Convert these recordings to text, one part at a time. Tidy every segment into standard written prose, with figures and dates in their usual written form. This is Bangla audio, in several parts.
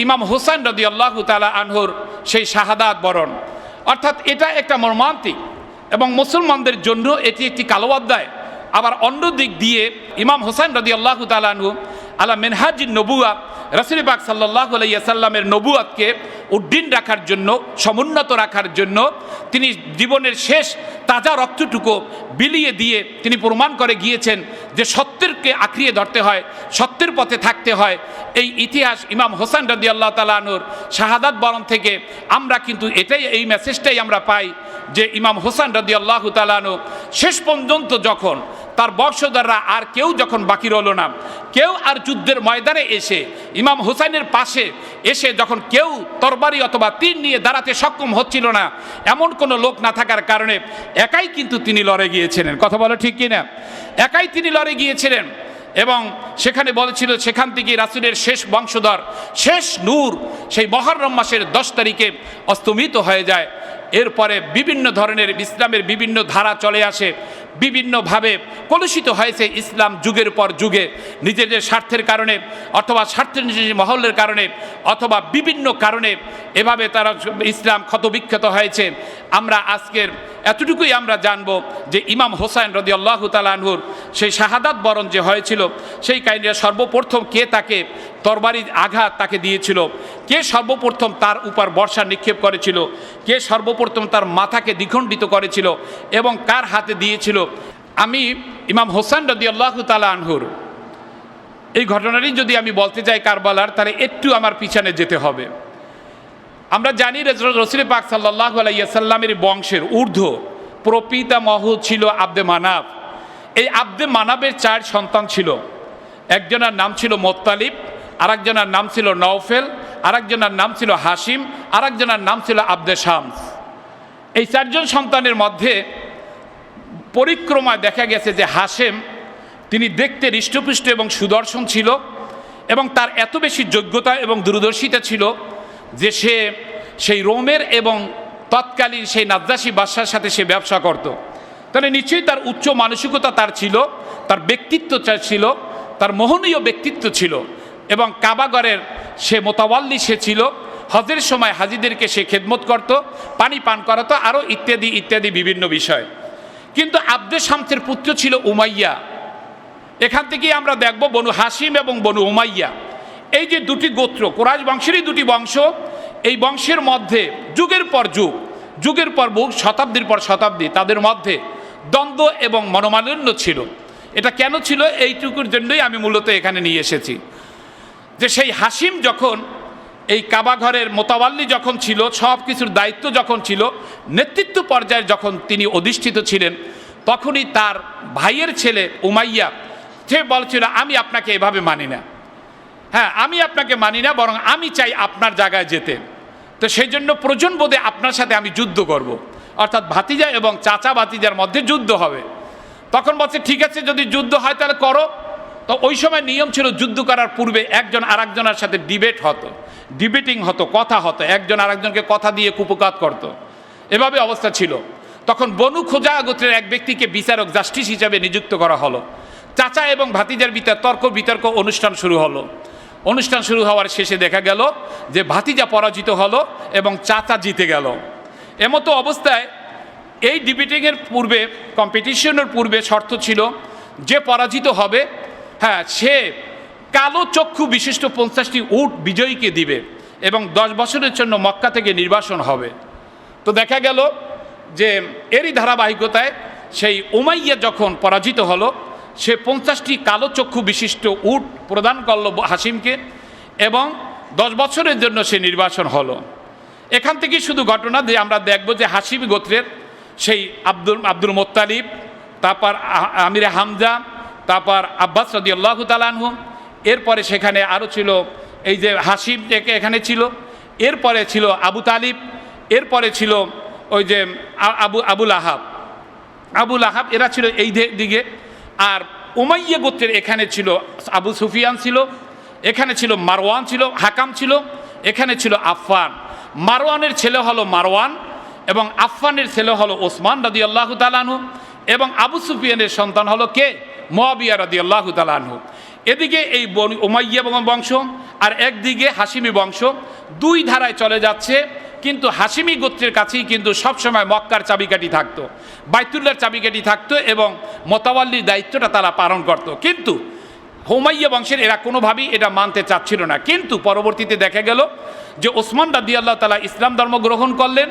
ইমাম হোসেন রাদিয়াল্লাহু তাআলা আনহুর সেই শাহাদাত বরণ, অর্থাৎ এটা একটা মর্মান্তিক এবং মুসলমানদের জন্য এটি একটি কালো অধ্যায়। আবার অন্য দিক দিয়ে ইমাম হোসেন রাদিয়াল্লাহু তাআলা আনহু আলা মিনহাজিন নবুয়া, রাসূল পাক সাল্লাল্লাহু আলাইহি ওয়াসাল্লামের নবুয়াতকে উড্ডীন রাখার জন্য, সমুন্নত রাখার জন্য তিনি জীবনের শেষ তাজা রক্তটুকু বিলিয়ে দিয়ে তিনি প্রমাণ করে গিয়েছেন যে সত্যকে আঁকড়িয়ে ধরতে হয়, সত্যের পথে থাকতে হয়। এই ইতিহাস ইমাম হোসেন রাদিয়াল্লাহু তাআলা আনহুর শাহাদাত বরণ থেকে আমরা কিন্তু এই মেসেজটাই আমরা পাই যে ইমাম হোসেন রাদিয়াল্লাহু তাআলা আনহু শেষ পর্যন্ত যখন তার বংশধররা আর কেউ যখন বাকি রইল না, কেউ আর যুদ্ধের ময়দানে এসে ইমাম হোসেনের পাশে এসে যখন কেউ তরবারি অথবা তীর নিয়ে দাঁড়াতে সক্ষম হচ্ছিল না, এমন কোনো লোক না থাকার কারণে একাই কিন্তু তিনি লড়ে গিয়েছিলেন। কথা বলো ঠিক কিনা? একাই তিনি লড়ে গিয়েছিলেন এবং সেখানে বলেছিল সেখান থেকে রাসূলের শেষ বংশধর, শেষ নূর সেই মুহররম মাসের 10 তারিখে অস্তমিত হয়ে যায়। এরপরে বিভিন্ন ধরনের ইসলামের বিভিন্ন ধারা চলে আসে, বিভিন্নভাবে কলুষিত হয়েছে ইসলাম যুগের পর যুগে, নিজেদের স্বার্থের কারণে অথবা স্বার্থের নিজের মহলের কারণে অথবা বিভিন্ন কারণে এভাবে তারা ইসলাম ক্ষতবিক্ষত হয়েছে। আমরা আজকের এতটুকুই আমরা জানব যে ইমাম হোসেন রাদিয়াল্লাহু তাআলা আনহুর সেই শাহাদাত বরণ যে হয়েছিল সেই কাহিনীটা সর্বপ্রথম কে তাকে তরবারির আঘাত তাকে দিয়েছিল, কে সর্বপ্রথম তার উপর বর্ষা নিক্ষেপ করেছিল, কে সর্বপ্রথম তার মাথাকে দ্বিখণ্ডিত করেছিল এবং কার হাতে দিয়েছিল। আমি ইমাম হোসেন রাদিয়াল্লাহু তাআলা আনহুর এই ঘটনাটি যদি আমি বলতে যাই কারবালার, তাহলে একটু আমার পিছনে যেতে হবে। আমরা জানি রাসূল পাক সাল্লাল্লাহু আলাইহি ওয়াসাল্লামের বংশের ঊর্ধ্ব প্রপিতামহ ছিল আব্দে মানাফ। এই আব্দে মানাফের 4 সন্তান ছিল। একজনের নাম ছিল মুত্তালিব, আরেকজনের নাম ছিল নওফেল, আরেকজনের নাম ছিল হাশিম, আরেকজনের নাম ছিল আব্দে শামস। এই 4 জন সন্তানের মধ্যে পরিক্রমায় দেখা গেছে যে হাশেম তিনি দেখতে হৃষ্টপুষ্ট এবং সুদর্শন ছিল এবং তার এত বেশি যোগ্যতা এবং দূরদর্শিতা ছিল যে সে সেই রোমের এবং তৎকালীন সেই নাজ্জাশী বাদশার সাথে সে ব্যবসা করত। তাহলে নিশ্চয়ই তার উচ্চ মানসিকতা তার ছিল, তার ব্যক্তিত্ব ছিল, তার মোহনীয় ব্যক্তিত্ব ছিল এবং কাবাগরের সে মোতাওয়াল্লি সে ছিল। হজের সময় হাজিদেরকে সে খেদমত করত, পানি পান করাতো, আরও ইত্যাদি ইত্যাদি বিভিন্ন বিষয়। কিন্তু আব্দে শামসের পুত্র ছিল উমাইয়া। এখান থেকেই আমরা দেখব বনু হাশিম এবং বনু উমাইয়া, এই যে দুটি গোত্র, কুরাইশ বংশেরই দুটি বংশ, এই বংশের মধ্যে যুগের পর যুগ, যুগের পর যুগ, শতাব্দীর পর শতাব্দী তাদের মধ্যে দ্বন্দ্ব এবং মনোমালিন্য ছিল। এটা কেন ছিল এইটুকুর জন্যই আমি মূলত এখানে নিয়ে এসেছি যে সেই হাশিম যখন এই কাবাঘরের মোতাওয়াল্লি যখন ছিল, সব কিছুর দায়িত্ব যখন ছিল, নেতৃত্ব পর্যায়ে যখন তিনি অধিষ্ঠিত ছিলেন, তখনই তার ভাইয়ের ছেলে উমাইয়া সে বলছিল আমি আপনাকে এভাবে মানি না, হ্যাঁ আমি আপনাকে মানি না, বরং আমি চাই আপনার জায়গায় যেতে। তো সেই জন্য প্রয়োজন বোধে আপনার সাথে আমি যুদ্ধ করব, অর্থাৎ ভাতিজা এবং চাচা ভাতিজার মধ্যে যুদ্ধ হবে। তখন বলছে ঠিক আছে, যদি যুদ্ধ হয় তাহলে করো। তো ওই সময় নিয়ম ছিল যুদ্ধ করার পূর্বে একজন আরেকজনের সাথে ডিবেটিং হতো, কথা হতো, একজন আরেকজনকে কথা দিয়ে কুপকাত করত, এভাবে অবস্থা ছিল। তখন বনু খোজা গোত্রের এক ব্যক্তিকে বিচারক জাস্টিস হিসাবে নিযুক্ত করা হলো। চাচা এবং ভাতিজার ভিতর তর্ক বিতর্ক অনুষ্ঠান শুরু হলো। অনুষ্ঠান শুরু হওয়ার শেষে দেখা গেল যে ভাতিজা পরাজিত হলো এবং চাচা জিতে গেল। এমতো অবস্থায় এই ডিবেটিংয়ের পূর্বে, কম্পিটিশনের পূর্বে শর্ত ছিল যে পরাজিত হবে, হ্যাঁ সে কালো চক্ষু বিশিষ্ট 50টি উট বিজয়ীকে দিবে এবং 10 বছরের জন্য মক্কা থেকে নির্বাসন হবে। তো দেখা গেল যে এরই ধারাবাহিকতায় সেই উমাইয়া যখন পরাজিত হলো, সে 50টি কালো চক্ষু বিশিষ্ট উট প্রদান করল হাশিমকে এবং 10 বছরের জন্য সে নির্বাসন হলো। এখান থেকে শুধু ঘটনা যে আমরা দেখব যে হাশিম গোত্রের সেই আব্দুল মুত্তালিব, তারপর আমিরে হামজা, তারপর আব্বাস রাদিয়াল্লাহু তাআলা আনহু, এরপরে সেখানে আরও ছিল এই যে হাশিম এখানে ছিল, এরপরে ছিল আবু তালিব, এরপরে ছিল ওই যে আবুল আহাব, এরা ছিল এই দিকে। আর উমাইয়া গোত্রের এখানে ছিল আবু সুফিয়ান ছিল, এখানে ছিল মারওয়ান ছিল, হাকাম ছিল, এখানে ছিল আফফান। মারওয়ানের ছেলে হলো মারওয়ান এবং আফফানের ছেলে হলো ওসমান রাদিয়াল্লাহু তাআলা আনহু এবং আবু সুফিয়ানের সন্তান হলো কে? মুয়াবিয়া রাদিয়াল্লাহু তাআলা আনহু। এদিকে এই বনু উমাইয়া বংশ আর একদিকে হাশিমি বংশ, দুই ধারায় চলে যাচ্ছে। কিন্তু হাশিমি গোত্রের কাছেই কিন্তু সবসময় মক্কার চাবিকাঠি থাকতো, বাইতুল্লাহর চাবিকাঠি থাকতো এবং মোতাওয়াল্লির দায়িত্বটা তারা পালন করত। কিন্তু উমাইয়া বংশের এরা কোনোভাবেই এটা মানতে চাচ্ছিল না। কিন্তু পরবর্তীতে দেখা গেল যে ওসমান রাদিয়াল্লাহু তাআলা ইসলাম ধর্ম গ্রহণ করলেন,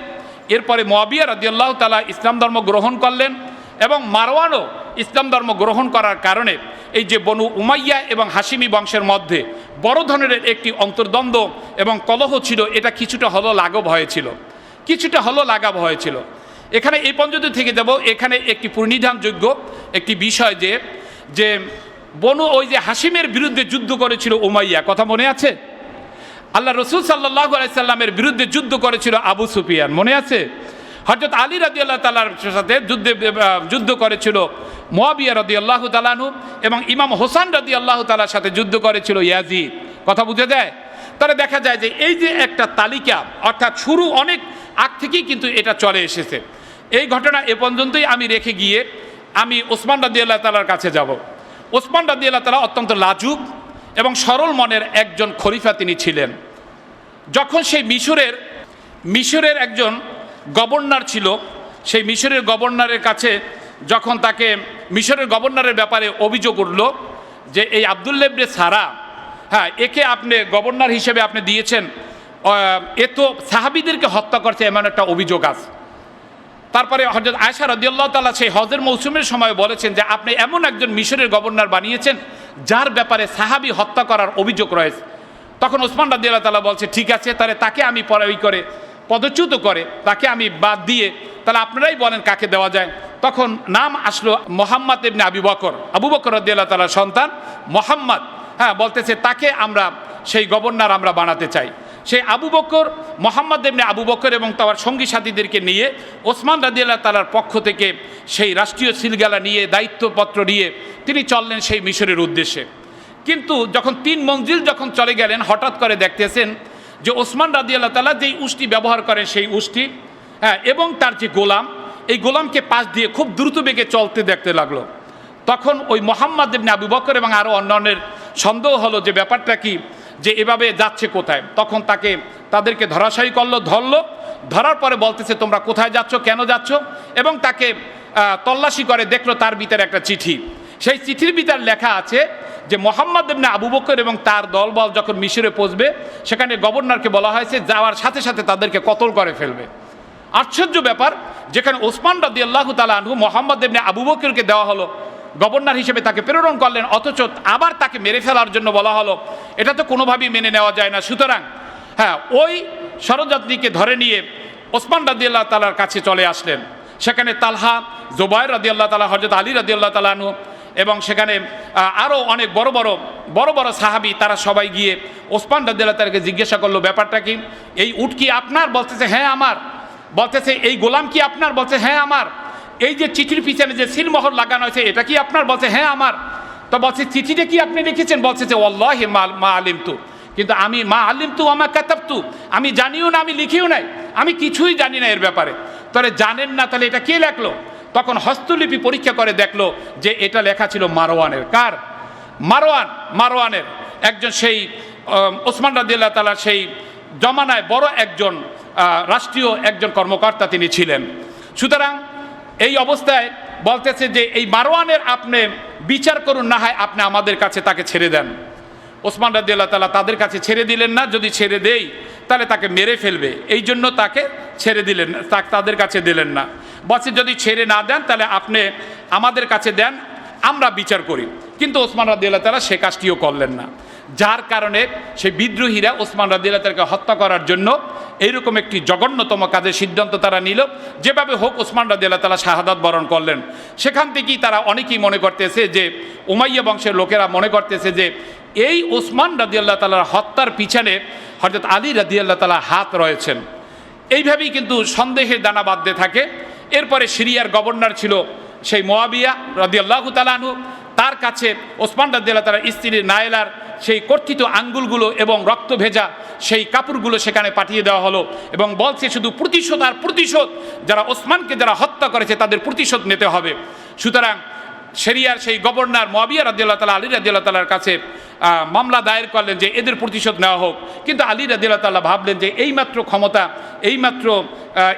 এরপরে মুআবিয়া রাদিয়াল্লাহু তাআলা ইসলাম ধর্ম গ্রহণ করলেন এবং মারওয়ানও ইসলাম ধর্ম গ্রহণ করার কারণে এই যে বনু উমাইয়া এবং হাশিমি বংশের মধ্যে বড় ধরনের একটি অন্তর্দ্বন্দ্ব এবং কলহ ছিল। এটা কিছুটা হলো লাঘব হয়েছিল। এখানে এই পর্যন্ত থেকে যাব। এখানে একটি পরিনিধানযোগ্য একটি বিষয় যে বনু ওই যে হাশিমের বিরুদ্ধে যুদ্ধ করেছিল উমাইয়া, কথা মনে আছে? আল্লাহ রসুল সাল্লাল্লাহু আলাইহি সাল্লামের বিরুদ্ধে যুদ্ধ করেছিল আবু সুফিয়ান, মনে আছে? হযরত আলী রাদিয়াল্লাহু তাআলার সাথে যুদ্ধ করেছিল মুআবিয়া রাদিয়াল্লাহু তাআলা আনহু এবং ইমাম হোসেন রাদিয়াল্লাহু তাআলার সাথে যুদ্ধ করেছিল ইয়াজিদ, কথা বুঝে যায়? তাহলে দেখা যায় যে এই যে একটা তালিকা, অর্থাৎ শুরু অনেক আগ থেকেই কিন্তু এটা চলে এসেছে। এই ঘটনা এ পর্যন্তই আমি রেখে গিয়ে আমি ওসমান রাদিয়াল্লাহু তাআলার কাছে যাব। ওসমান রাদিয়াল্লাহু তাআলা অত্যন্ত লাজুক এবং সরল মনের একজন খলিফা তিনি ছিলেন। যখন সেই মিশরের একজন গভর্নর ছিল, সেই মিশরের গভর্নরের কাছে যখন তাকে মিশরের গভর্নরের ব্যাপারে অভিযোগ উঠল যে এই আব্দুল্লাহ ইবনে সারা, হ্যাঁ, একে আপনি গভর্নর হিসেবে আপনি দিয়েছেন, এ তো সাহাবীদেরকে হত্যা করছে, এমন একটা অভিযোগ আছে। তারপরে হযরত আয়েশা রাদিয়াল্লাহু তাআলা সেই হজের মৌসুমের সময় বলেছেন যে আপনি এমন একজন মিশরের গভর্নর বানিয়েছেন যার ব্যাপারে সাহাবী হত্যা করার অভিযোগ রয়েছে। তখন ওসমান রাদিয়াল্লাহু তাআলা বলছে ঠিক আছে, তাহলে তাকে আমি পদচ্যুত করে তাকে আমি বাদ দিয়ে তাহলে আপনারাই বলেন কাকে দেওয়া যায়। তখন নাম আসলো মুহাম্মদ ইবনে আবু বকর রাদিয়াল্লাহু তাআলার সন্তান মুহাম্মদ, হ্যাঁ, বলতেছে তাকে আমরা সেই গভর্নর আমরা বানাতে চাই। সেই মুহাম্মদ ইবনে আবু বকর এবং তার সঙ্গী সাথীদেরকে নিয়ে ওসমান রাদিয়াল্লাহু তাআলার পক্ষ থেকে সেই রাষ্ট্রীয় সিলগালা নিয়ে দায়িত্বপত্র নিয়ে তিনি চললেন সেই মিশরের উদ্দেশ্যে। কিন্তু যখন 3 মঞ্জিল যখন চলে গেলেন, হঠাৎ করে দেখতেছেন যে ওসমান রাদিয়াল্লাহু তাআলা যেই উষ্টি ব্যবহার করেন সেই উষ্টি, হ্যাঁ, এবং তার যে গোলাম, এই গোলামকে পাশ দিয়ে খুব দ্রুত বেগে চলতে দেখতে লাগলো। তখন ওই মুহাম্মদ ইবনে আবু বকর এবং আরও অন্যান্যের সন্দেহ হলো যে ব্যাপারটা কি, যে এভাবে যাচ্ছে কোথায়। তখন তাদেরকে ধরাশায়ী ধরার পরে বলতেছে তোমরা কোথায় যাচ্ছ, কেন যাচ্ছ, এবং তাকে তল্লাশি করে দেখলো তার ভিতরে একটা চিঠি। সেই চিঠির ভিতর লেখা আছে যে মুহাম্মদ ইবনে আবু বকর এবং তার দলবল যখন মিশরে পৌঁছবে, সেখানে গভর্নরকে বলা হয়েছে যাওয়ার সাথে সাথে তাদেরকে কতল করে ফেলবে। আশ্চর্য ব্যাপার, যেখানে ওসমান রাদিয়াল্লাহু তাআলা আনহু মুহাম্মদ ইবনে আবু বকরকে দেওয়া হলো, গভর্নর হিসেবে তাকে প্রেরণ করলেন, অথচ আবার তাকে মেরে ফেলার জন্য বলা হলো। এটা তো কোনোভাবেই মেনে নেওয়া যায় না। সুতরাং হ্যাঁ, ওই ষড়যন্ত্রীকে ধরে নিয়ে ওসমান রাদিয়াল্লাহু তাআলার কাছে চলে আসলেন। সেখানে তালহা, জুবায়ের রাদিয়াল্লাহু তাআলা, হযরত আলী রাদিয়াল্লাহু তাআলা আনহু এবং সেখানে আরও অনেক বড় বড় সাহাবী, তারা সবাই গিয়ে ওসমান রাদিয়াল্লাহু তাআলাকে জিজ্ঞাসা করলো ব্যাপারটা কি, এই উট কি আপনার? বলতেছে হ্যাঁ আমার। বলতেছে এই গোলাম কি আপনার? বলছে হ্যাঁ আমার। এই যে চিঠির পিছনে যে সিলমোহর লাগানো হয়েছে এটা কি আপনার? বলছে হ্যাঁ আমার। তো বলছে চিঠিটা কি আপনি লিখেছেন? বলছে যে ওয়াল্লাহি মা আলিমতু, কিন্তু আমি মা আলিমতু ওয়া মা কাতাবতু, আমি জানিও না, আমি লিখিও নাই, আমি কিছুই জানি না এর ব্যাপারে। তাহলে জানেন না, তাহলে এটা কে লেখলো? তখন হস্তলিপি পরীক্ষা করে দেখলো যে এটা লেখা ছিল মারওয়ানের। কার? মারওয়ানের একজন, সেই ওসমান রাদিয়াল্লাহু তাআলা সেই জমানায় বড় একজন রাষ্ট্রীয় একজন কর্মকর্তা তিনি ছিলেন। সুতরাং এই অবস্থায় বলতেছে যে এই মারওয়ানের আপনি বিচার করুন, না হয় আপনি আমাদের কাছে তাকে ছেড়ে দেন। ওসমান রাদিয়াল্লাহু তাআলা তাদের কাছে ছেড়ে দিলেন না, যদি ছেড়ে দেই তাহলে তাকে মেরে ফেলবে, এই জন্য তাকে ছেড়ে দিলেন, তাদের কাছে দিলেন না। বলছে যদি ছেড়ে না দেন তাহলে আপনি আমাদের কাছে দেন, আমরা বিচার করি। কিন্তু ওসমান রাদিয়াল্লাহু তাআলা সে কাজটিও করলেন না, যার কারণে সেই বিদ্রোহীরা ওসমান রাদিয়াল্লাহু তাআলাকে হত্যা করার জন্য এইরকম একটি জঘন্যতম কাজের সিদ্ধান্ত তারা নিল। যেভাবে হোক ওসমান রাদিয়াল্লাহু তাআলা শাহাদাত বরণ করলেন। সেখান থেকেই তারা অনেকেই মনে করতেছে যে উমাইয়া বংশের লোকেরা মনে করতেছে যে এই ওসমান রাদিয়াল্লাহু তাআলার হত্যার পিছনে হযরত আলী রাদিয়াল্লাহু তাআলা হাত রয়েছেন। এইভাবেই কিন্তু সন্দেহের দানা বাঁধতে থাকে। এরপরে সিরিয়ার গভর্নর ছিল সেই মুআবিয়া রাদিয়াল্লাহু তাআলা আনহু, তার কাছে ওসমান রাদিয়াল্লাহু তাআলার স্ত্রী নায়েলার সেই কর্তৃত আঙ্গুলগুলো এবং রক্ত ভেজা সেই কাপড়গুলো সেখানে পাঠিয়ে দেওয়া হলো এবং বলছে শুধু প্রতিশোধ আর প্রতিশোধ, যারা ওসমানকে যারা হত্যা করেছে তাদের প্রতিশোধ নিতে হবে। সুতরাং সিরিয়ার সেই গভর্নর মুয়াবিয়া রাদিয়াল্লাহু তাআলা আলী রাদিয়াল্লাহু তাআলার কাছে মামলা দায়ের করলেন যে এদের প্রতিশোধ নেওয়া হোক। কিন্তু আলী রাদিয়াল্লাহু তাআলা ভাবলেন যে এইমাত্র ক্ষমতা, এইমাত্র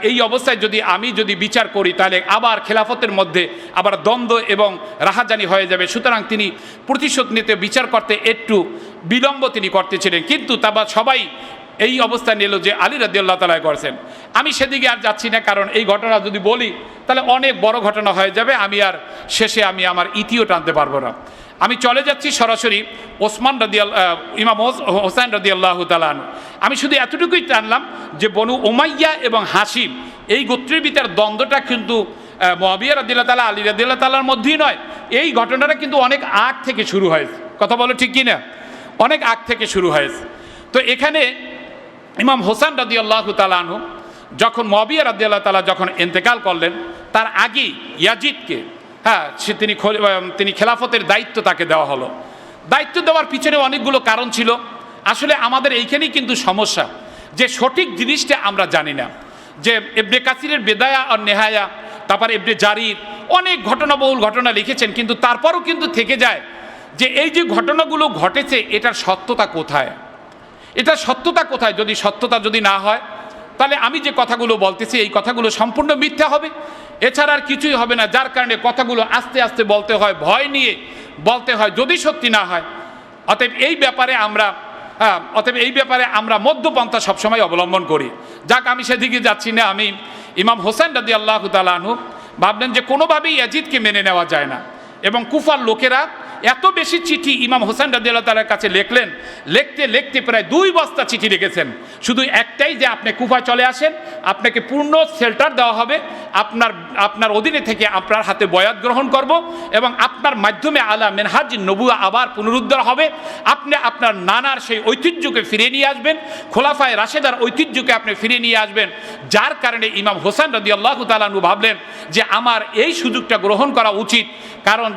এই অবস্থায় আমি যদি বিচার করি তাহলে আবার খেলাফতের মধ্যে আবার দ্বন্দ্ব এবং রাহাজানি হয়ে যাবে। সুতরাং তিনি প্রতিশোধ নিতে বিচার করতে একটু বিলম্ব তিনি করতেছিলেন। কিন্তু তারপর সবাই এই অবস্থা নিল যে আলী রাদিয়াল্লাহু তাআলা করেছেন। আমি সেদিকে আর যাচ্ছি না, কারণ এই ঘটনা যদি বলি তাহলে অনেক বড় ঘটনা হয়ে যাবে, শেষে আমি আমার ইতিও টানতে পারবো না। আমি চলে যাচ্ছি সরাসরি ইমাম হোসেন রাদিয়াল্লাহু তাআলা আনহু। আমি শুধু এতটুকুই টানলাম যে বনু উমাইয়া এবং হাশিম এই গোত্রের ভিতর দ্বন্দ্বটা কিন্তু মুয়াবিয়া রাদিয়াল্লাহু তাআলা আলী রাদিয়াল্লাহু তাআলার মধ্যেই নয়, এই ঘটনাটা কিন্তু অনেক আগ থেকে শুরু হয়েছে। কথা বলো ঠিক কি না? অনেক আগ থেকে শুরু হয়েছে। তো এখানে ইমাম হোসেন রাদিয়াল্লাহু তাআলা আনহু যখন মুয়াবিয়া রাদিয়াল্লাহু তাআলা যখন ইন্তেকাল করলেন, তার আগেই ইয়াজিদকে তিনি খেলাফতের দায়িত্ব তাকে দেওয়া হলো। দায়িত্ব দেওয়ার পিছনে অনেকগুলো কারণ ছিল। আসলে আমাদের এইখানেই কিন্তু সমস্যা যে সঠিক জিনিসটা আমরা জানি না। যে ইবনে কাসিরের বেদায়া আর নেহায়া, তারপর ইবনে জারির অনেক ঘটনাবহুল ঘটনা লিখেছেন, কিন্তু তারপরও কিন্তু থেকে যায় যে এই যে ঘটনাগুলো ঘটেছে এটার সত্যতা কোথায়, এটার সত্যতা কোথায়। যদি সত্যতা যদি না হয় তাহলে আমি যে কথাগুলো বলতেছি এই কথাগুলো সম্পূর্ণ মিথ্যা হবে, এছাড়া আর কিছুই হবে না। যার কারণে কথাগুলো আস্তে আস্তে বলতে হয়, ভয় নিয়ে বলতে হয় যদি সত্যি না হয়। অতএব এই ব্যাপারে আমরা মধ্যপন্থা সবসময় অবলম্বন করি। যাক, আমি সেদিকে যাচ্ছি না। আমি ইমাম হোসেন রাদিয়াল্লাহু তাআলা আনহু ভাবলেন যে কোনোভাবেই ইয়াজিদকে মেনে নেওয়া যায় না, এবং কুফার লোকেরা এত বেশি চিঠি ইমাম হোসেন রাদিয়াল্লাহু তাআলার কাছে লিখলেন, লিখতে প্রায় 2 বস্তা চিঠি লিখেছেন। শুধু একটাই যে আপনি কুফায় চলে আসেন, আপনাকে পূর্ণ শেল্টার দেওয়া হবে, আপনার অধীনে থেকে আপনার হাতে বয়াত গ্রহণ করব, এবং আপনার মাধ্যমে আলা মিনহাজ নবুয়া আবার পুনরুদ্ধার হবে। আপনি আপনার নানার সেই ঐতিহ্যকে ফিরিয়ে নিয়ে আসবেন, খোলাফায়ে রাশেদার ঐতিহ্যকে আপনি ফিরিয়ে নিয়ে আসবেন। যার কারণে ইমাম হোসেন রাদিয়াল্লাহু তাআলা আনহু ভাবলেন যে আমার এই সুযোগটা গ্রহণ করা উচিত, কারণ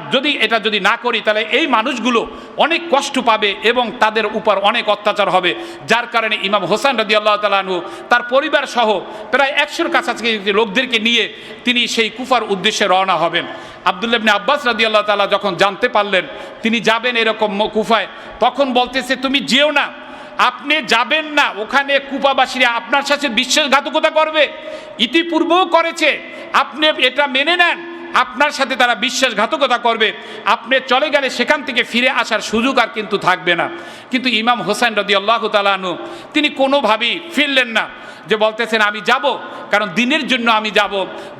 এটা যদি না করি তাহলে এই মানুষগুলো অনেক কষ্ট পাবে এবং তাদের উপর অনেক অত্যাচার হবে। যার কারণে ইমাম হোসেন রাদিয়াল্লাহু তাআলা আনহু তার পরিবার সহ প্রায় 100-র কাছাকাছি লোকদেরকে নিয়ে তিনি সেই কুফার উদ্দেশ্যে রওনা হবেন। আব্দুল্লাহ ইবনে আব্বাস রাদিয়াল্লাহু তাআলা যখন জানতে পারলেন তিনি যাবেন এরকম কুফায়, তখন বলতেছে তুমি যেও না, আপনি যাবেন না, ওখানে কুফাবাসীরা আপনার সাথে বিশ্বাসঘাতকতা করবে, ইতিপূর্বেও করেছে, আপনি এটা মেনে নেন, আপনার সাথে তারা বিশ্বাসঘাতকতা করবে, আপনি চলে গেলে সেখান থেকে ফিরে আসার সুযোগ আর কিন্তু থাকবে না। কিন্তু ইমাম হোসেন রাদিয়াল্লাহু তাআলা আনহু তিনি কোনোভাবেই ফিরলেন না, যে বলতেছেন আমি যাব, কারণ দিনের জন্য আমি যাব,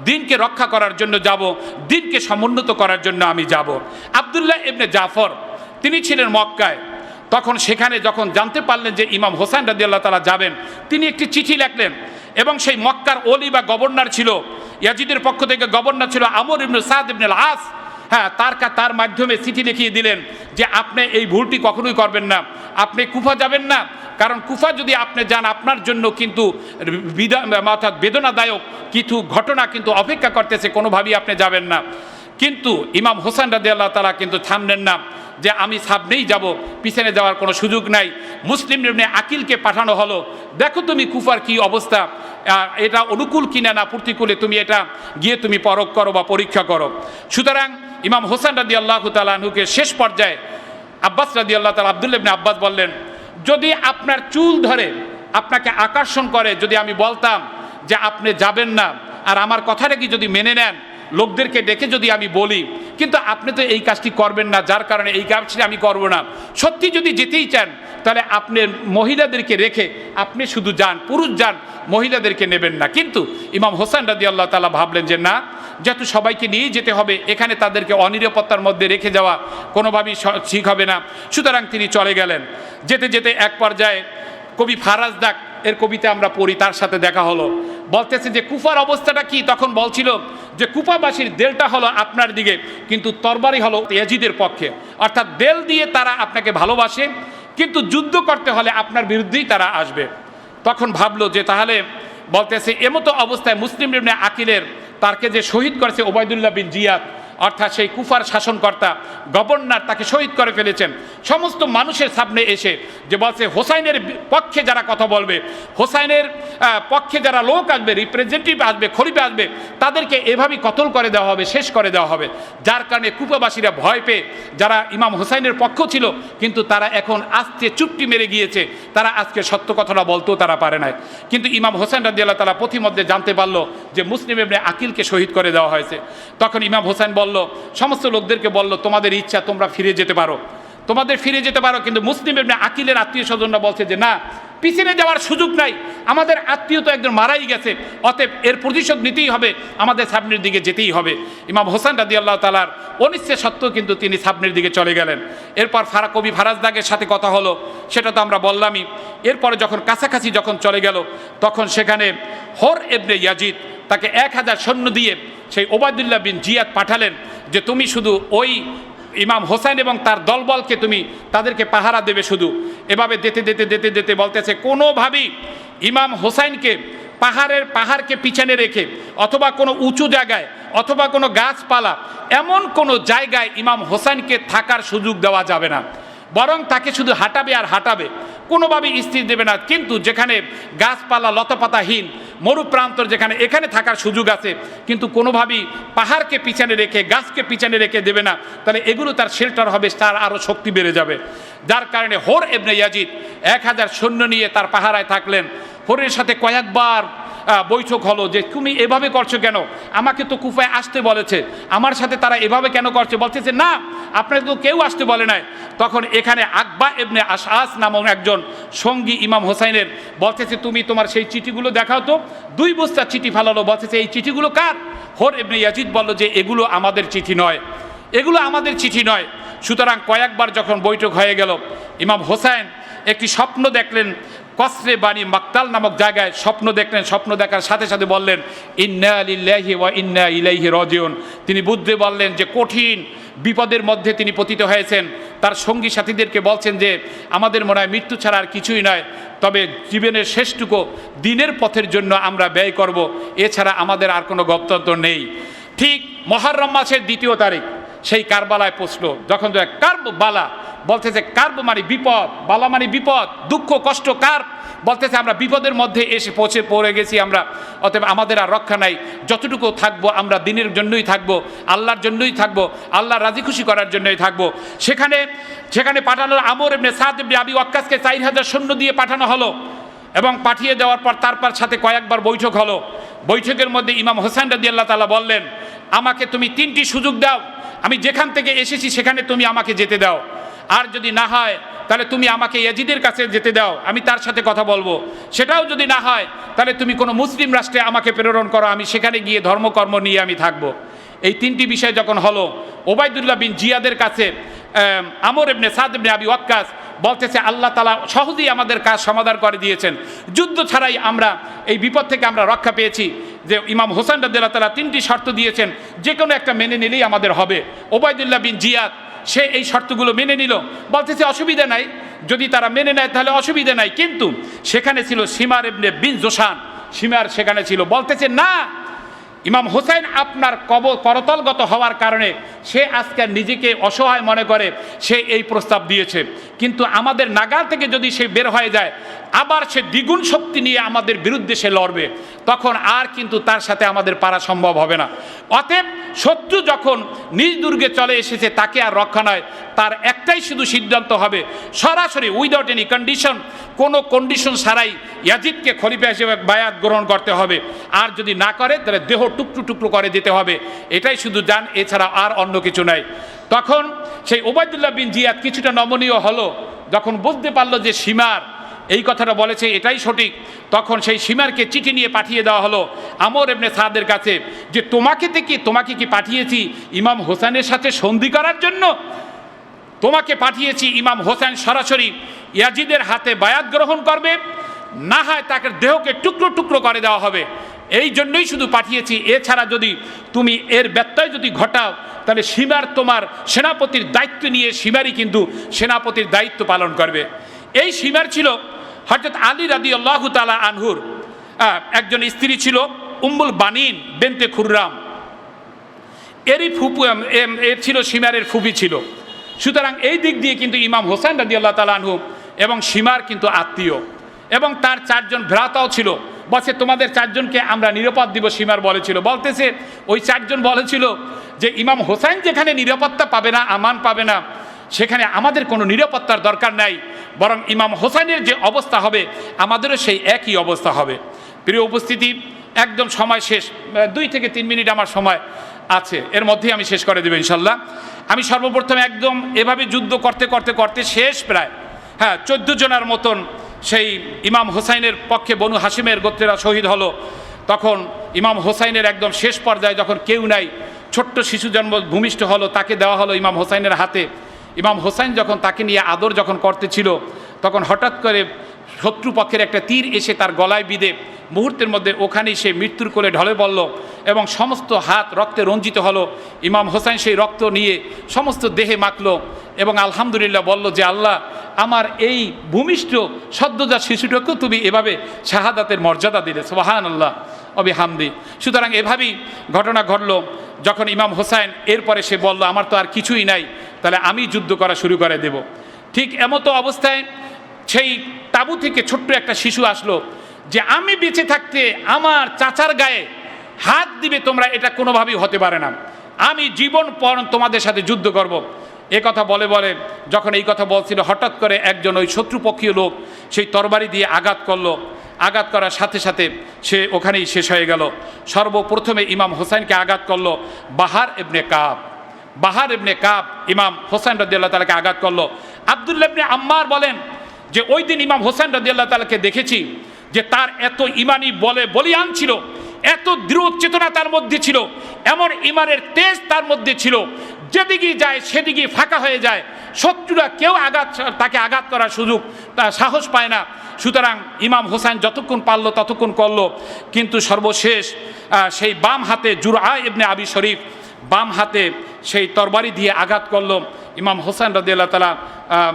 দিনকে রক্ষা করার জন্য যাব, দিনকে সমুন্নত করার জন্য আমি যাব। আব্দুল্লাহ ইবনে জাফর তিনি ছিলেন মক্কায়, তখন সেখানে যখন জানতে পারলেন যে ইমাম হোসেন রাদিয়াল্লাহু তাআলা যাবেন, তিনি একটি চিঠি লিখলেন, এবং সেই মক্কার ওলি বা গভর্নর ছিল, ইয়াজিদের পক্ষ থেকে গভর্নর ছিল আমর ইবনে সাদ ইবনে আল আস। তার মাধ্যমে চিঠি লিখিয়ে দিলেন যে আপনি এই ভুলটি কখনোই করবেন না, আপনি কুফা যাবেন না, কারণ কুফা যদি আপনি যান আপনার জন্য কিন্তু বেদনাদায়ক কিছু ঘটনা কিন্তু অপেক্ষা করতেছে, কোনোভাবেই আপনি যাবেন না। কিন্তু ইমাম হোসেন রাদিয়াল্লাহু তাআলা কিন্তু থামলেন না যে আমি সামনেই যাব, পিছনে যাওয়ার কোনো সুযোগ নাই। মুসলিম ইবনে আকিলকে পাঠানো হলো, দেখো তুমি কুফার কি অবস্থা, এটা অনুকূল কিনা না প্রতিকূলে, তুমি এটা গিয়ে তুমি পরখ করো বা পরীক্ষা করো। সুতরাং ইমাম হোসেন রাদিয়াল্লাহু তাআলা আনহুকে শেষ পর্যায়ে আব্বাস রাদিয়াল্লাহু তাআলা আব্দুল্লাহ ইবনে আব্বাস বললেন, যদি আপনার চুল ধরে আপনাকে আকর্ষণ করে যদি আমি বলতাম যে আপনি যাবেন না, আর আমার কথাটা কি যদি মেনে নেন, লোকদেরকে ডেকে যদি আমি বলি, কিন্তু আপনি তো এই কাজটি করবেন না, যার কারণে এই কাজটি আমি করব না। সত্যি যদি যেতেই চান তাহলে আপনি মহিলাদেরকে রেখে আপনি শুধু যান, পুরুষ যান, মহিলাদেরকে নেবেন না। কিন্তু ইমাম হোসেন রাদিয়াল্লাহু তাআলা ভাবলেন যে না, যেহেতু সবাইকে নিয়েই যেতে হবে, এখানে তাদেরকে অনিরাপত্তার মধ্যে রেখে যাওয়া কোনোভাবেই ঠিক হবে না। সুতরাং তিনি চলে গেলেন। যেতে যেতে এক পর্যায়ে কবি ফারাজদাক এর কবিতা আমরা পড়ি, তার সাথে দেখা হলো, বলতেছে যে কুফার অবস্থাটা কি। তখন বলছিল যে কুফাবাসীর দেলটা হলো আপনার দিকে, কিন্তু তরবারি হলো ইয়াজিদের পক্ষে, অর্থাৎ দেল দিয়ে তারা আপনাকে ভালোবাসে, কিন্তু যুদ্ধ করতে হলে আপনার বিরুদ্ধেই তারা আসবে। তখন ভাবলো যে তাহলে বলতেছে এমতো অবস্থায় মুসলিম ইবনে আকিলের তারকে যে শহীদ করেছে ওবায়দুল্লাহ বিন জিয়াদ, অর্থাৎ সেই কুফার শাসনকর্তা গভর্নর তাকে শহীদ করে ফেলেছেন। সমস্ত মানুষের সামনে এসে যে বলছে হোসাইনের পক্ষে যারা কথা বলবে, হোসাইনের পক্ষে যারা লোক আসবে, রিপ্রেজেন্টেটিভ আসবে, খলিফা আসবে, তাদেরকে এভাবেই কতল করে দেওয়া হবে, শেষ করে দেওয়া হবে। যার কারণে কুফাবাসীরা ভয় পেয়ে যারা ইমাম হোসাইনের পক্ষ ছিল, কিন্তু তারা এখন আজকে চুপটি মেরে গিয়েছে, তারা আজকে সত্য কথাটা বলতেও তারা পারে নাই। কিন্তু ইমাম হোসেন রাদিয়াল্লাহু তাআলা পথিমধ্যে জানতে পারলো যে মুসলিম ইবনে আকিলকে শহীদ করে দেওয়া হয়েছে। তখন ইমাম হোসেন বলল, সমস্ত লোকদেরকে বলল, তোমাদের ইচ্ছা তোমরা ফিরে যেতে পারো, তোমাদের ফিরে যেতে পারো। কিন্তু মুসলিম ইবনে আকিলের আত্মীয় স্বজনরা বলছে যে না, পিছনে যাওয়ার সুযোগ নাই, আমাদের আত্মীয় তো একজন মারাই গেছে, অতএব এর প্রতিশোধ নিতেই হবে, আমাদের সামনের দিকে যেতেই হবে। ইমাম হোসেন রাদিয়াল্লাহু তাআলার অনিচ্ছা সত্ত্বেও কিন্তু তিনি সামনের দিকে চলে গেলেন। এরপর কবি ফারাজদাগের সাথে কথা হলো, সেটা তো আমরা বললামই। এরপরে যখন কাছাকাছি যখন চলে গেল, তখন সেখানে হর ইবনে ইয়াজিদ তাকে 1000 সৈন্য দিয়ে সেই ওবায়দুল্লাহ বিন জিয়াদ পাঠালেন যে তুমি শুধু ওই ইমাম হোসেন এবং তার দলবলকে তুমি তাদেরকে পাহারা দেবে শুধু। এভাবে দিতে বলতেছে কোনোভাবেই ইমাম হোসেনকে পাহাড়কে পিছনে রেখে অথবা কোনো উঁচু জায়গায় অথবা কোনো গাছপালা এমন কোনো জায়গায় ইমাম হোসেনকে থাকার সুযোগ দেওয়া যাবে না, বরং তাকে শুধু হাঁটাবে আর হাঁটাবে, কোনোভাবেই স্থির দেবে না। কিন্তু যেখানে গাছপালা লতাপাতাহীন মরুপ্রান্তর, যেখানে এখানে থাকার সুযোগ আছে, কিন্তু কোনোভাবেই পাহাড়কে পিছনে রেখে গাছকে পিছনে রেখে দেবে না, তাহলে এগুলো তার শেল্টার হবে, তার আরও শক্তি বেড়ে যাবে। যার কারণে হর ইবনে ইয়াজিদ 1000 সৈন্য নিয়ে তার পাহারায় থাকলেন। হরের সাথে কয়েকবার বৈঠক হলো যে তুমি এভাবে করছো কেন, আমাকে তো কুফায় আসতে বলেছে, আমার সাথে তারা এভাবে কেন করছে? বলতেছে না, আপনাকে তো কেউ আসতে বলে নাই। তখন এখানে আকবা ইবনে আশআস নামক একজন সঙ্গী ইমাম হোসাইনের বলতেছে তুমি তোমার সেই চিঠিগুলো দেখাও তো। 2 বস্তা চিঠি ফালালো, বলতেছে এই চিঠিগুলো কার? হর ইবনে ইয়াজিদ বলল যে এগুলো আমাদের চিঠি নয়, এগুলো আমাদের চিঠি নয়। সুতরাং কয়েকবার যখন বৈঠক হয়ে গেল, ইমাম হোসাইন একটি স্বপ্ন দেখলেন, কসরে বানি মাকতাল নামক জায়গায় স্বপ্ন দেখলেন। স্বপ্ন দেখার সাথে সাথে বললেন ইন্না লিল্লাহি ওয়া ইন্না ইলাইহি রাজিউন। তিনি বুঝতে বললেন যে কঠিন বিপদের মধ্যে তিনি পতিত হয়েছেন। তার সঙ্গী সাথীদেরকে বলছেন যে আমাদের মনে হয় মৃত্যু ছাড়া আর কিছুই নয়, তবে জীবনের শেষটুকু দিনের পথের জন্য আমরা ব্যয় করব, এছাড়া আমাদের আর কোনো গত্যন্তর নেই। ঠিক মুহররম মাসের 2 তারিখ সেই কারবালায় পৌঁছলো। যখন বালা বলতেছে কার্ব মানে বিপদ, বালা মানে বিপদ, দুঃখ কষ্ট। কার্ব বলতেছে আমরা বিপদের মধ্যে এসে পড়ে গেছি আমরা, অতএব আমাদের আর রক্ষা নাই, যতটুকু থাকবো আমরা দিনের জন্যই থাকবো, আল্লাহর জন্যই থাকবো, আল্লাহ রাজি খুশি করার জন্যই থাকবো। সেখানে পাঠানো আমর ইবনে সাদ ইবনে আবি ওয়াক্কাসকে 4000 সৈন্য দিয়ে পাঠানো হলো, এবং পাঠিয়ে দেওয়ার পর তারপর সাথে কয়েকবার বৈঠক হলো। বৈঠকের মধ্যে ইমাম হোসেন রাদিয়াল্লাহু তাআলা বললেন আমাকে তুমি 3টি সুযোগ দাও, আমি যেখান থেকে এসেছি সেখানে তুমি আমাকে যেতে দাও, আর যদি না হয় তাহলে তুমি আমাকে ইয়াজিদের কাছে যেতে দাও, আমি তার সাথে কথা বলবো, সেটাও যদি না হয় তাহলে তুমি কোনো মুসলিম রাষ্ট্রে আমাকে প্রেরণ করো, আমি সেখানে গিয়ে ধর্মকর্ম নিয়ে আমি থাকবো। এই 3টি বিষয় যখন হলো, ওবায়দুল্লাহ বিন জিয়াদের কাছে আমর ইবনে সাদ ইবনে আবি ওয়াক্কাস বলতেছে আল্লাহ তাআলা সহজেই আমাদের কাজ সমাধান করে দিয়েছেন, যুদ্ধ ছাড়াই আমরা এই বিপদ থেকে আমরা রক্ষা পেয়েছি। যে ইমাম হোসেন রাদিয়াল্লাহু তাআলা 3টি শর্ত দিয়েছেন, যে কোনো একটা মেনে নিলেই আমাদের হবে। ওবায়দুল্লাহ বিন জিয়াদ সে এই শর্তগুলো মেনে নিল, বলতেছে অসুবিধা নাই, যদি তারা মেনে নেয় তাহলে অসুবিধা নাই। কিন্তু সেখানে ছিল সিমার ইবনে বিন জোশান, সিমার সেখানে ছিল, বলতেছে না, ইমাম হোসেন আপনার করতলগত হওয়ার কারণে সে আজকে নিজেকে অসহায় মনে করে সে এই প্রস্তাব দিয়েছে, কিন্তু আমাদের নাগাল থেকে যদি সে বের হয়ে যায় আবার সে দ্বিগুণ শক্তি নিয়ে আমাদের বিরুদ্ধে সে লড়বে, তখন আর কিন্তু তার সাথে আমাদের পারা সম্ভব হবে না। অতএব শত্রু যখন নিজ দুর্গে চলে এসেছে তাকে আর রক্ষা নয়, তার একটাই শুধু সিদ্ধান্ত হবে সরাসরি উইদাউট এনি কন্ডিশন, কোনো কন্ডিশন ছাড়াই ইয়াজিদকে খলিফা হিসেবে বায়াত গ্রহণ করতে হবে, আর যদি না করে তাহলে দেহ টুকরো টুকরো করে দিতে হবে, এটাই শুধু জান, এছাড়া আর অন্য কিছু নাই। তখন সেই ওবায়দুল্লাহ বিন জিয়াদ কিছুটা নমনীয় হলো, যখন বুঝতে পারলো যে সীমার এই কথাটা বলেছে এটাই সঠিক, তখন সেই সীমারকে চিঠি নিয়ে পাঠিয়ে দেওয়া হলো আমর ইবনে সাদের কাছে যে তোমাকে কি পাঠিয়েছি ইমাম হোসেনের সাথে সন্ধি করার জন্য? তোমাকে পাঠিয়েছি ইমাম হোসেন সরাসরি ইয়াজিদের হাতে বায়াত গ্রহণ করবে, না হয় তাকে দেহকে টুকরো টুকরো করে দেওয়া হবে, এই জন্যই শুধু পাঠিয়েছি। এছাড়া যদি তুমি এর ব্যত্যয় যদি ঘটাও তাহলে সীমার তোমার সেনাপতির দায়িত্ব নিয়ে সীমারই কিন্তু সেনাপতির দায়িত্ব পালন করবে। এই সীমার ছিল হযরত আলী রাদিয়াল্লাহু তাআলা আনহুর একজন স্ত্রী ছিল উম্মুল বানিন বিনতে খুররাম। এরই ফুপু, এর ছিল সীমারের ফুপি ছিল। সুতরাং এই দিক দিয়ে কিন্তু ইমাম হোসেন রাদিয়াল্লাহু তাআলা আনহু এবং সীমার কিন্তু আত্মীয়, এবং তার 4 জন ভ্রাতাও ছিল। বলছে তোমাদের 4 জনকে আমরা নিরাপদ দিব, সীমার বলেছিল। বলতেছে ওই 4 জন বলেছিল যে ইমাম হোসেন যেখানে নিরাপত্তা পাবে না, আমান পাবে না, সেখানে আমাদের কোনো নিরাপত্তার দরকার নাই, বরং ইমাম হোসেনের যে অবস্থা হবে আমাদেরও সেই একই অবস্থা হবে। প্রিয় উপস্থিতি, একদম সময় শেষ, 2 থেকে 3 মিনিট আমার সময় আছে, এর মধ্যেই আমি শেষ করে দেবো ইনশাল্লাহ। আমি সর্বপ্রথম একদম এভাবে যুদ্ধ করতে করতে করতে শেষ প্রায় 14 জনের মতন সেই ইমাম হোসাইনের পক্ষে বনু হাশিমের গোত্রেরা শহীদ হলো। তখন ইমাম হোসাইনের একদম শেষ পর্যায়ে যখন কেউ নাই, ছোট্ট শিশু জন্ম ভূমিষ্ঠ হলো, তাকে দেওয়া হলো ইমাম হোসাইনের হাতে। ইমাম হোসাইন যখন তাকে নিয়ে আদর যখন করতেছিল, তখন হঠাৎ করে শত্রুপক্ষের একটা তীর এসে তার গলায় বিঁধে মুহূর্তের মধ্যে ওখানেই সে মৃত্যুর কোলে ঢলে পড়ল, এবং সমস্ত হাত রক্তে রঞ্জিত হলো। ইমাম হোসাইন সেই রক্ত নিয়ে সমস্ত দেহে মাখলো এবং আলহামদুলিল্লাহ বলল যে আল্লাহ, আমার এই ভূমিষ্ঠ সদ্যজাত শিশুটাকেও তুমি এভাবে শাহাদাতের মর্যাদা দিলে, সুবহানাল্লাহ ওয়া বিহামদি। সুতরাং এভাবেই ঘটনা ঘটল। যখন ইমাম হোসাইন এরপরে সে বলল আমার তো আর কিছুই নাই, তাহলে আমি যুদ্ধ করা শুরু করে দেব। ঠিক এমতো অবস্থায় সেই তাঁবু থেকে ছোট্ট একটা শিশু আসলো যে আমি বেঁচে থাকতে আমার চাচার গায়ে হাত দিবে তোমরা, এটা কোনোভাবেই হতে পারে না, আমি জীবন পর তোমাদের সাথে যুদ্ধ করব। এ কথা বলে বলে যখন এই কথা বলছিল, হঠাৎ করে একজন ওই শত্রুপক্ষীয় লোক সেই তরবারি দিয়ে আঘাত করলো। আঘাত করার সাথে সাথে সে ওখানেই শেষ হয়ে গেল। সর্বপ্রথমে ইমাম হোসাইনকে আঘাত করলো বাহার ইবনে কাব। বাহার ইবনে কাব ইমাম হোসাইন রাদিয়াল্লাহু তাআলাকে আঘাত করলো। আব্দুল্লাহ ইবনে আম্মার বলেন যে ওই দিন ইমাম হোসেন রাদিয়াল্লাহু তাআলাকে দেখেছি যে তার এত ইমানি বলিয়ান ছিল, এত দৃঢ় চেতনা তার মধ্যে ছিল, এমন ইমানের তেজ তার মধ্যে ছিল, যেদিকে যায় সেদিকে ফাঁকা হয়ে যায়, শত্রুরা কেউ তাকে আঘাত করার সুযোগ তার সাহস পায় না। সুতরাং ইমাম হোসেন যতক্ষণ পারলো ততক্ষণ করলো, কিন্তু সর্বশেষ সেই বাম হাতে জুরআ ইবনে আবি শরীফ বাম হাতে সেই তরবারি দিয়ে আঘাত করলো। ইমাম হোসেন রাদিয়াল্লাহু তাআলা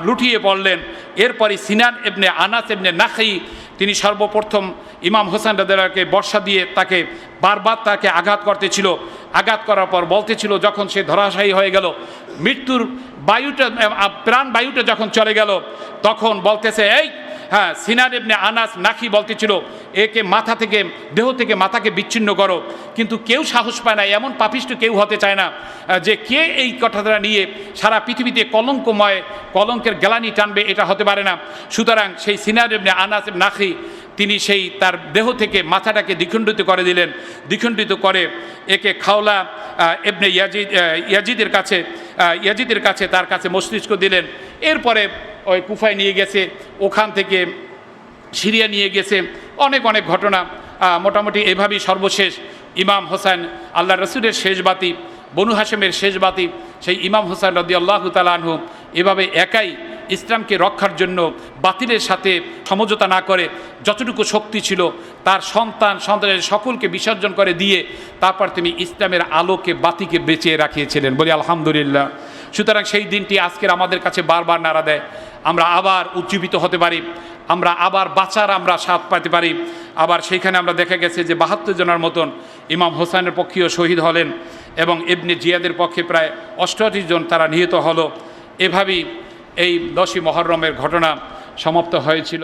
লুটিয়ে পড়লেন। এরপরে সিনান ইবনে আনাস ইবনে নাখি তিনি সর্বপ্রথম ইমাম হোসেন রাদিয়াল্লাহুকে বর্ষা দিয়ে তাকে বারবার তাকে আঘাত করতেছিল। আঘাত করার পর বলতেছিল, যখন সে ধরাশায়ী হয়ে গেল, মৃত্যুর বায়ুটা প্রাণ বায়ুটা যখন চলে গেল, তখন বলতেছে এই সিনান ইবনে আনাস নাখি বলতেছিল একে মাথা থেকে, দেহ থেকে মাথাকে বিচ্ছিন্ন করো, কিন্তু কেউ সাহস পায় না, এমন পাপিষ্ঠ কেউ হতে চায় না যে কে এই কথাটা নিয়ে সারা পৃথিবীতে কলঙ্কময় কলঙ্কের গ্লানি টানবে, এটা হতে পারে না। সুতরাং সেই সিনান ইবনে আনাস নাখি তিনি সেই তার দেহ থেকে মাথাটাকে দ্বিখণ্ডিত করে দিলেন। দ্বিখণ্ডিত করে একে খাওলা ইবনে ইয়াজিদের কাছে তার কাছে মস্তিষ্ক দিলেন। এরপরে ওই কুফায় নিয়ে গেছে, ওখান থেকে সিরিয়া নিয়ে গেছে, অনেক অনেক ঘটনা। মোটামুটি এভাবেই সর্বশেষ ইমাম হোসেন, আল্লাহ রসুলের শেষ বাতি, বনু হাশেমের শেষ বাতি, সেই ইমাম হোসেন রাদিয়াল্লাহু তাআলা আনহু এভাবে একাই ইসলামকে রক্ষার জন্য বাতিলের সাথে সমঝোতা না করে যতটুকু শক্তি ছিল তার সন্তানের সকলকে বিসর্জন করে দিয়ে তারপর তিনি ইসলামের আলোকে বাতিকে বেঁচিয়ে রাখিয়েছিলেন, বলি আলহামদুলিল্লাহ। সুতরাং সেই দিনটি আজকের আমাদের কাছে বারবার নাড়া দেয়, আমরা আবার উজ্জীবিত হতে পারি, আমরা আবার বাঁচার আমরা স্বাদ পাইতে পারি। আবার সেইখানে আমরা দেখা গেছে যে 72 জনের মতন ইমাম হোসেনের পক্ষেও শহীদ হলেন, এবং ইবনে জিয়াদের পক্ষে প্রায় 88 জন তারা নিহত হলো। এভাবেই এই 10ই মুহররমের ঘটনা সমাপ্ত হয়েছিল।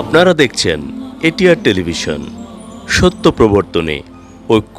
আপনারা দেখছেন এটিআর টেলিভিশন, সত্য প্রবর্তনে ঐক্য।